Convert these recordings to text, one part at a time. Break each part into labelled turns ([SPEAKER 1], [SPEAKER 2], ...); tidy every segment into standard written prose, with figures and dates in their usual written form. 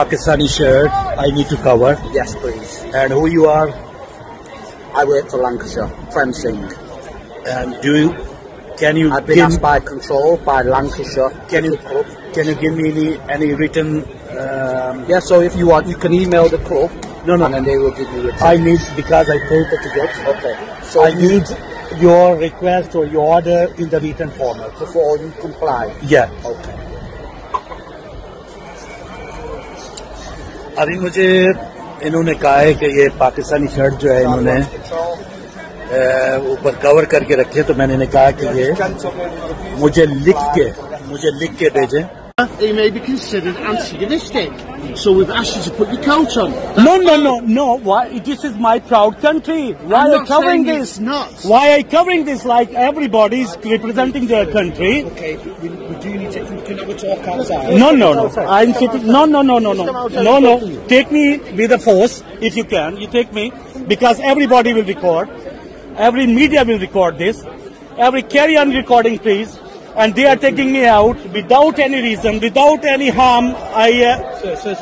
[SPEAKER 1] Pakistani shirt, I need to cover.
[SPEAKER 2] Yes, please.
[SPEAKER 1] And who you are?
[SPEAKER 2] I work for Lancashire, Fencing.
[SPEAKER 1] And can you
[SPEAKER 2] I've been asked by Control, by Lancashire.
[SPEAKER 1] Can you give me any written?
[SPEAKER 2] Yeah, so if you want, you can email the club.
[SPEAKER 1] No.
[SPEAKER 2] And then they will give you
[SPEAKER 1] I need, because I paid the ticket.
[SPEAKER 2] Okay. So
[SPEAKER 1] I need your request or your order in the written format.
[SPEAKER 2] before you comply.
[SPEAKER 1] Yeah.
[SPEAKER 2] Okay.
[SPEAKER 1] अभी मुझे इन्होंने कहा है कि ये Pakistani shirt जो है इन्होंने ऊपर कवर करके रखे, तो मैंने इन्हें कहा कि ये मुझे लिख के भेजें.
[SPEAKER 3] He may be considered antagonistic, so we've asked you to put your coat on.
[SPEAKER 1] No. Why? This is my proud country. Why are you covering this? Why are you covering this? Like everybody is representing their country.
[SPEAKER 2] Okay, we do need to. We can have a talk outside.
[SPEAKER 1] No. I'm sitting. No. Take me with a force if you can. You take me, because everybody will record. Every media will record this. Carry on recording, please. And they are taking me out without any reason, without any harm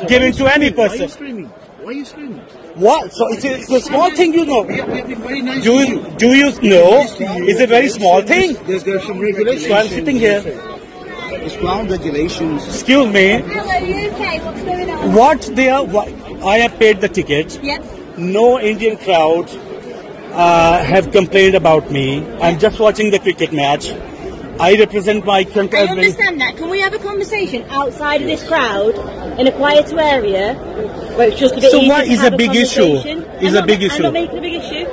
[SPEAKER 1] given to any person.
[SPEAKER 3] Why are you screaming?
[SPEAKER 1] What? So it's a small thing, you know.
[SPEAKER 3] Very nice
[SPEAKER 1] Do you know? It's a very small thing.
[SPEAKER 3] There's some regulations.
[SPEAKER 1] So I'm sitting here.
[SPEAKER 3] It's ground regulations.
[SPEAKER 1] Excuse me.
[SPEAKER 4] Hello, you okay? What's going on?
[SPEAKER 1] I have paid the ticket.
[SPEAKER 4] Yep.
[SPEAKER 1] No Indian crowd have complained about me. I'm just watching the cricket match. I represent my country.
[SPEAKER 4] I understand that. Can we have a conversation outside of this crowd in a quieter area where it's just a bit
[SPEAKER 1] So
[SPEAKER 4] easier
[SPEAKER 1] what
[SPEAKER 4] to
[SPEAKER 1] is
[SPEAKER 4] have
[SPEAKER 1] a big issue? Is a big issue?
[SPEAKER 4] I'm not making a big issue.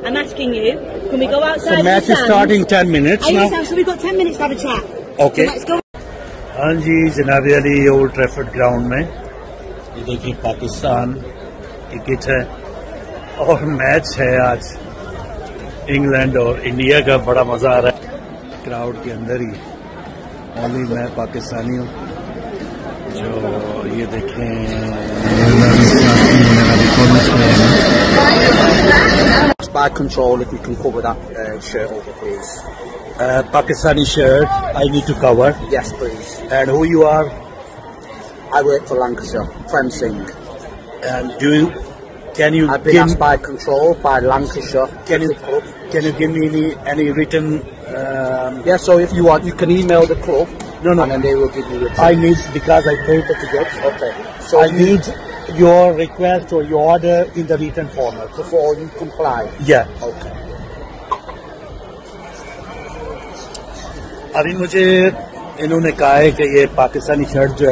[SPEAKER 4] I'm asking you, can we go outside
[SPEAKER 1] The match is starting 10 minutes now.
[SPEAKER 4] So we've got 10 minutes to have a chat.
[SPEAKER 1] Okay.
[SPEAKER 4] So let's go.
[SPEAKER 1] हाँ जी, जनाब Ali old Trafford ground में ये देखिए Pakistan cricket है और match है आज England और इंडिया का. बड़ा मजा आ रहा है. क्राउड के अंदर ही ओनली मैं पाकिस्तानी हूँ. जो ये देखें
[SPEAKER 2] By Control, if you can cover that shirt over, please.
[SPEAKER 1] Pakistani shirt, I need to cover.
[SPEAKER 2] Yes, please.
[SPEAKER 1] And who you are?
[SPEAKER 2] I work for Lancashire, Fencing.
[SPEAKER 1] And can you
[SPEAKER 2] I've been asked by Control, by Lancashire.
[SPEAKER 1] Can you give me any written?
[SPEAKER 2] Yeah, so if you want, you can email the club.
[SPEAKER 1] No.
[SPEAKER 2] And then they will give you
[SPEAKER 1] I need, because I paid the ticket.
[SPEAKER 2] Okay. So
[SPEAKER 1] I need your request or your order in the written format.
[SPEAKER 2] before you comply.
[SPEAKER 1] Yeah.
[SPEAKER 2] Okay.
[SPEAKER 1] अभी मुझे इन्होंने कहा है कि ये Pakistani shirt जो है